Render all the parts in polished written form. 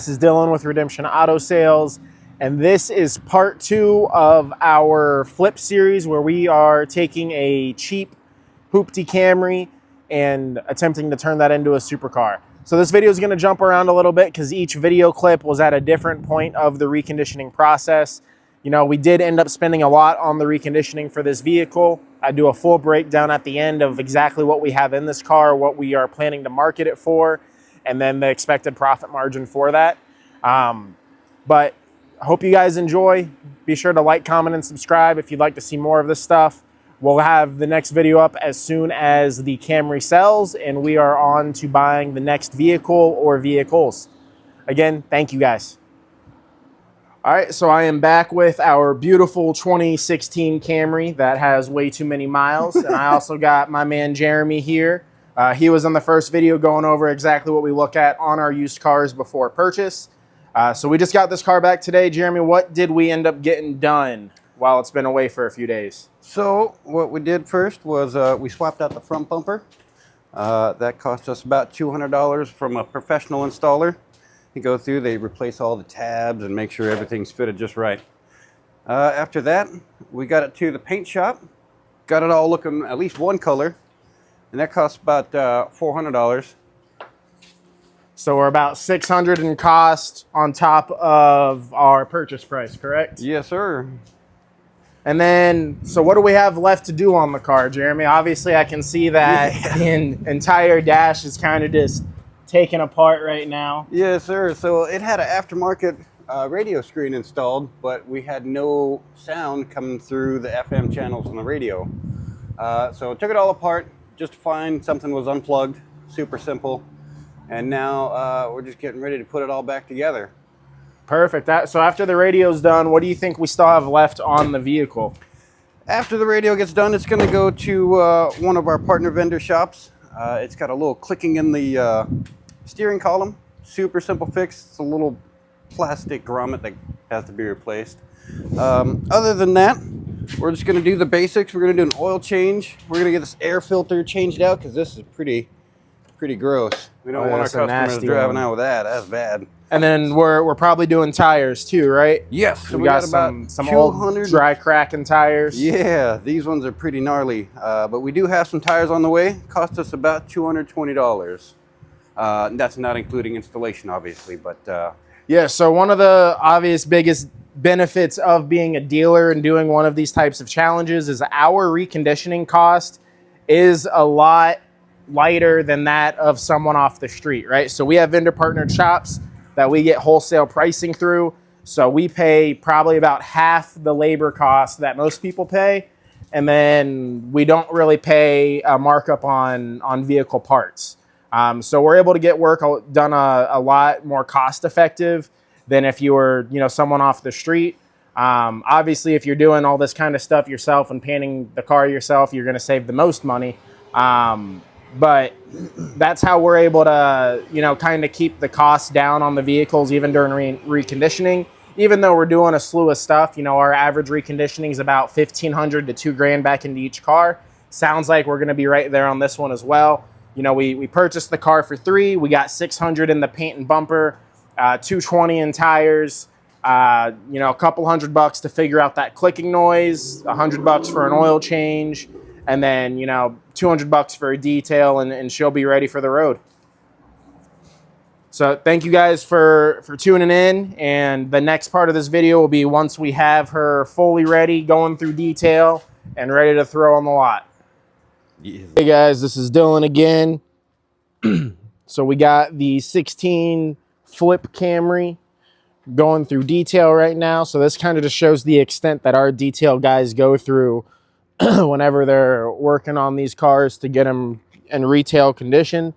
This is Dylan with Redemption Auto Sales, and this is part 2 of our flip series where we are taking a cheap hoopty Camry and attempting to turn that into a supercar. So this video is going to jump around a little bit because each video clip was at a different point of the reconditioning process. You know, we did end up spending a lot on the reconditioning for this vehicle. I do a full breakdown at the end of exactly what we have in this car, what we are planning to market it for, and then the expected profit margin for that. But I hope you guys enjoy. Be sure to like, comment, and subscribe if you'd like to see more of this stuff. We'll have the next video up as soon as the Camry sells, and we are on to buying the next vehicle or vehicles. Again, thank you guys. All right, so I am back with our beautiful 2016 Camry that has way too many miles. And I also got my man Jeremy here. He was in the first video going over exactly what we look at on our used cars before purchase. So we just got this car back today. Jeremy, what did we end up getting done while it's been away for a few days? So what we did first was we swapped out the front bumper. That cost us about $200 from a professional installer. They go through, they replace all the tabs and make sure everything's fitted just right. After that, we got it to the paint shop. Got it all looking at least one color. And that costs about $400. So we're about $600 in cost on top of our purchase price, correct? Yes, sir. And then, so what do we have left to do on the car, Jeremy? Obviously, I can see that the entire dash is kind of just taken apart right now. Yes, sir. So it had an aftermarket radio screen installed, but we had no sound coming through the FM channels on the radio. So took it all apart just to find something was unplugged. Super simple. And now we're just getting ready to put it all back together. Perfect. So after the radio's done, what do you think we still have left on the vehicle? After the radio gets done, it's going to go to one of our partner vendor shops. It's got a little clicking in the steering column. Super simple fix. It's a little plastic grommet that has to be replaced. Other than that, we're just going to do the basics. We're going to do an oil change. We're going to get this air filter changed out because this is pretty gross. We don't want our customers driving out with that. That's bad. And then we're probably doing tires too, right? Yes. So we got some old dry cracking tires. Yeah, these ones are pretty gnarly. But we do have some tires on the way. Cost us about $220. That's not including installation, obviously, but yeah, so one of the obvious biggest benefits of being a dealer and doing one of these types of challenges is our reconditioning cost is a lot lighter than that of someone off the street, right? So we have vendor partnered shops that we get wholesale pricing through. So we pay probably about half the labor cost that most people pay. And then we don't really pay a markup on vehicle parts. So we're able to get work done a lot more cost effective than if you were, someone off the street. Obviously, if you're doing all this kind of stuff yourself and painting the car yourself, you're going to save the most money. But that's how we're able to, kind of keep the costs down on the vehicles, even during reconditioning. Even though we're doing a slew of stuff, our average reconditioning is about $1,500 to $2,000 back into each car. Sounds like we're going to be right there on this one as well. We purchased the car for $3,000. We got $600 in the paint and bumper, $220 in tires, a couple $100 to figure out that clicking noise, $100 for an oil change, and then, $200 for a detail, and she'll be ready for the road. So thank you guys for tuning in. And the next part of this video will be once we have her fully ready, going through detail and ready to throw on the lot. Yeah. Hey guys, this is Dylan again. So we got the 16 flip Camry going through detail right now. So this kind of just shows the extent that our detail guys go through whenever they're working on these cars to get them in retail condition.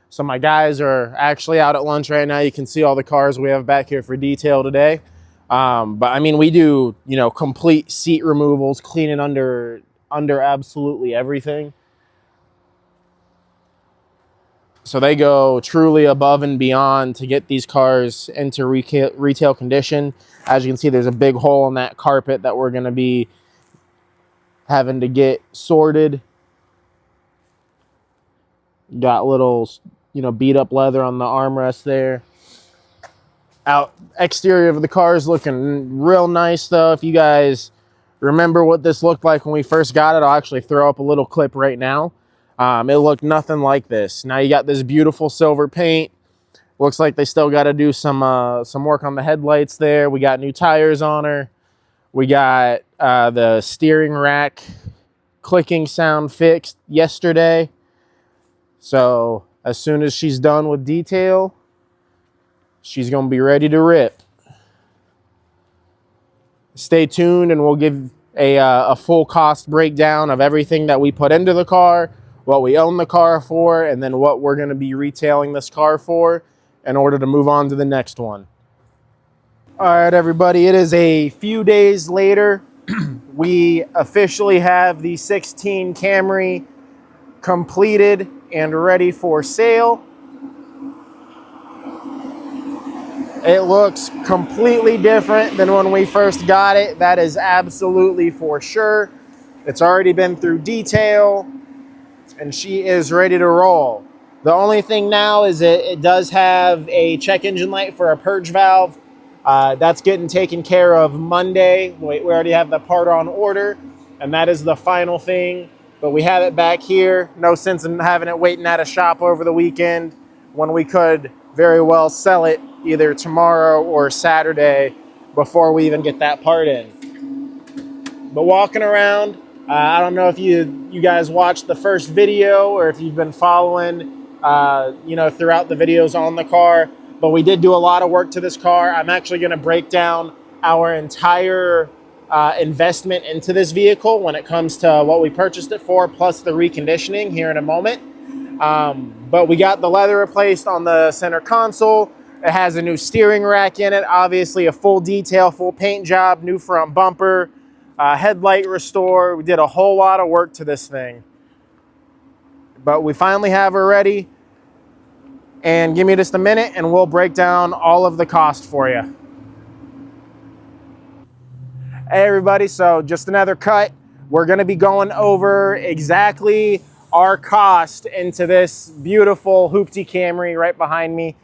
So my guys are actually out at lunch right now. You can see all the cars we have back here for detail today. But I mean, we do, complete seat removals, cleaning under absolutely everything. So they go truly above and beyond to get these cars into retail condition. As you can see, there's a big hole in that carpet that we're going to be having to get sorted. Got little, beat up leather on the armrest there. Exterior of the car is looking real nice though. If you guys remember what this looked like when we first got it, I'll actually throw up a little clip right now. It looked nothing like this. Now you got this beautiful silver paint. Looks like they still got to do some work on the headlights there. We got new tires on her. We got the steering rack clicking sound fixed yesterday. So as soon as she's done with detail, she's going to be ready to rip. Stay tuned and we'll give a full cost breakdown of everything that we put into the car, what we own the car for, and then what we're going to be retailing this car for in order to move on to the next one. All right, everybody, it is a few days later. We officially have the 16 Camry completed and ready for sale. It looks completely different than when we first got it. That is absolutely for sure. It's already been through detail and she is ready to roll. The only thing now is it does have a check engine light for a purge valve. That's getting taken care of Monday. We already have the part on order, and that is the final thing. But we have it back here. No sense in having it waiting at a shop over the weekend when we could very well sell it either tomorrow or Saturday before we even get that part in. But walking around, I don't know if you guys watched the first video or if you've been following throughout the videos on the car, but we did do a lot of work to this car. I'm actually going to break down our entire investment into this vehicle when it comes to what we purchased it for, plus the reconditioning here in a moment. But we got the leather replaced on the center console. It has a new steering rack in it, obviously a full detail, full paint job, new front bumper, headlight restore. We did a whole lot of work to this thing. But we finally have her ready. And give me just a minute and we'll break down all of the cost for you. Hey everybody, so just another cut. We're gonna be going over exactly our cost into this beautiful hoopty Camry right behind me.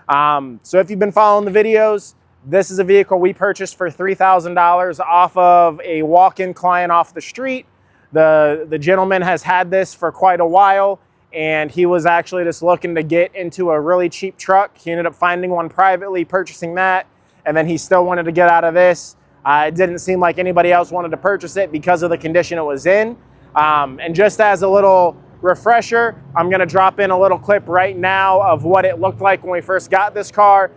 So if you've been following the videos, this is a vehicle we purchased for $3,000 off of a walk-in client off the street. The gentleman has had this for quite a while, and he was actually just looking to get into a really cheap truck. He ended up finding one privately, purchasing that, and then he still wanted to get out of this. It didn't seem like anybody else wanted to purchase it because of the condition it was in. And just as a little refresher, I'm gonna drop in a little clip right now of what it looked like when we first got this car.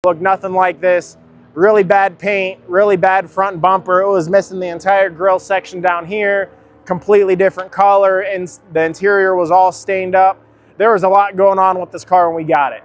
Looked nothing like this. Really bad paint, really bad front bumper. It was missing the entire grille section down here. Completely different color, and the interior was all stained up. There was a lot going on with this car when we got it.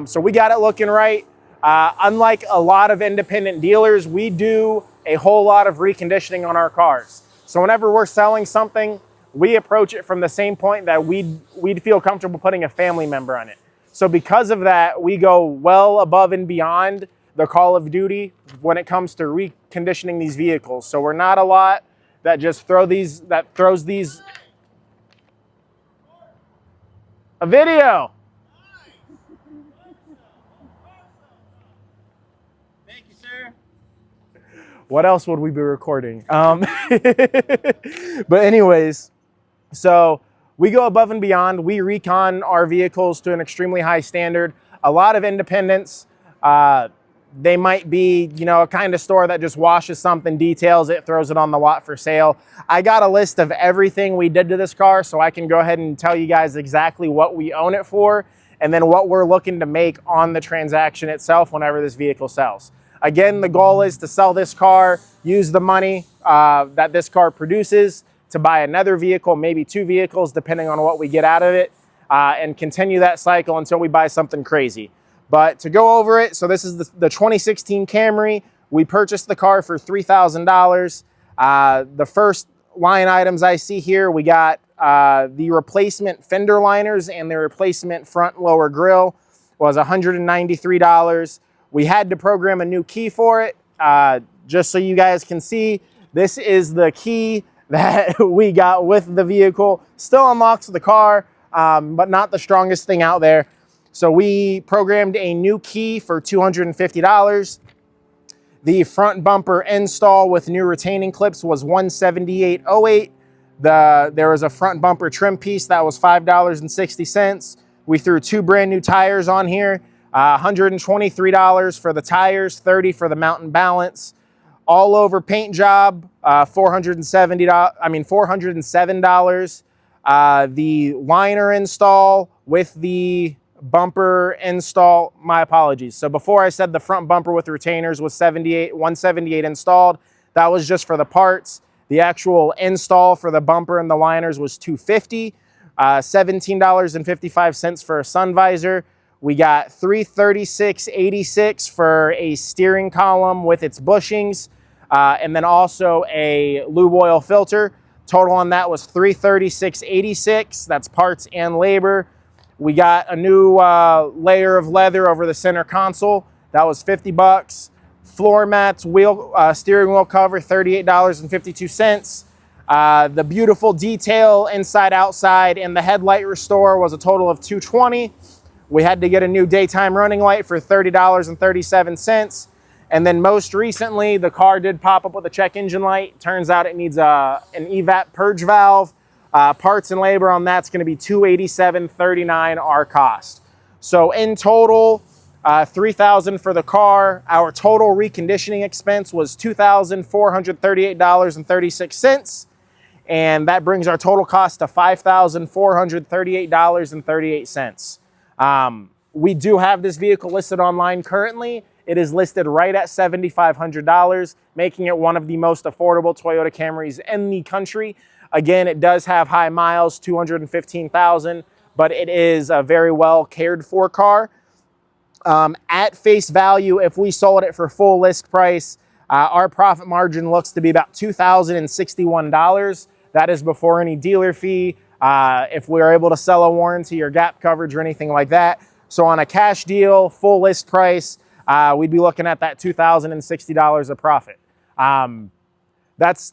So we got it looking right. Unlike a lot of independent dealers, we do a whole lot of reconditioning on our cars. So whenever we're selling something, we approach it from the same point that we'd feel comfortable putting a family member on it. So because of that, we go well above and beyond the call of duty when it comes to reconditioning these vehicles. So we're not a lot that just throws these a video. Thank you, sir. What else would we be recording? But anyways, so we go above and beyond. We recon our vehicles to an extremely high standard. A lot of independents, they might be, a kind of store that just washes something, details it, throws it on the lot for sale. I got a list of everything we did to this car, so I can go ahead and tell you guys exactly what we own it for, and then what we're looking to make on the transaction itself whenever this vehicle sells. Again, the goal is to sell this car, use the money that this car produces to buy another vehicle, maybe two vehicles, depending on what we get out of it, and continue that cycle until we buy something crazy. But to go over it, so this is the 2016 Camry. We purchased the car for $3,000. The first line items I see here, we got the replacement fender liners and the replacement front lower grille was $193. We had to program a new key for it. Just so you guys can see, this is the key that we got with the vehicle. Still unlocks the car, but not the strongest thing out there. So we programmed a new key for $250. The front bumper install with new retaining clips was $178.08. There was a front bumper trim piece that was $5.60. We threw 2 brand new tires on here, $123 for the tires, $30 for the mount and balance. All over paint job, $407. The liner install with the bumper install, my apologies. So before I said the front bumper with retainers was $178 installed. That was just for the parts. The actual install for the bumper and the liners was $250. $17.55 for a sun visor. We got $336.86 for a steering column with its bushings, and then also a lube oil filter. Total on that was $336.86. That's parts and labor. We got a new layer of leather over the center console. That was $50. Floor mats, steering wheel cover, $38.52. The beautiful detail inside, outside, and the headlight restore was a total of $220. We had to get a new daytime running light for $30.37. And then most recently, the car did pop up with a check engine light. Turns out it needs an evap purge valve. Parts and labor on that's gonna be $287.39 our cost. So in total, $3,000 for the car. Our total reconditioning expense was $2,438.36. And that brings our total cost to $5,438.38. We do have this vehicle listed online currently. It is listed right at $7,500, making it one of the most affordable Toyota Camrys in the country. Again, it does have high miles, 215,000, but it is a very well cared for car. At face value, if we sold it for full list price, our profit margin looks to be about $2,061. That is before any dealer fee, if we're able to sell a warranty or gap coverage or anything like that. So on a cash deal, full list price, we'd be looking at that $2,060 of profit. That's,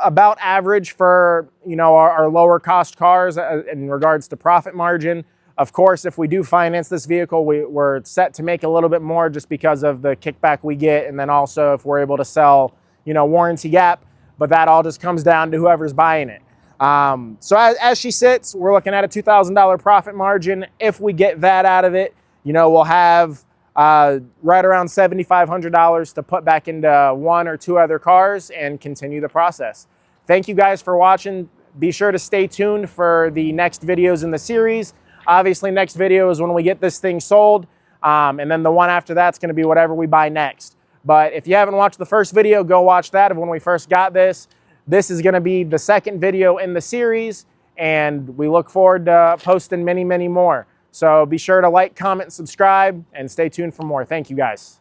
about average for, our lower cost cars in regards to profit margin. Of course, if we do finance this vehicle, we're set to make a little bit more just because of the kickback we get. And then also if we're able to sell, warranty gap, but that all just comes down to whoever's buying it. So as she sits, we're looking at a $2,000 profit margin. If we get that out of it, we'll have right around $7,500 to put back into 1 or 2 other cars and continue the process. Thank you guys for watching. Be sure to stay tuned for the next videos in the series. Obviously, next video is when we get this thing sold. And then the one after that's going to be whatever we buy next. But if you haven't watched the first video, go watch that of when we first got this. This is going to be the second video in the series, and we look forward to posting many, many more. So be sure to like, comment, subscribe, and stay tuned for more. Thank you guys.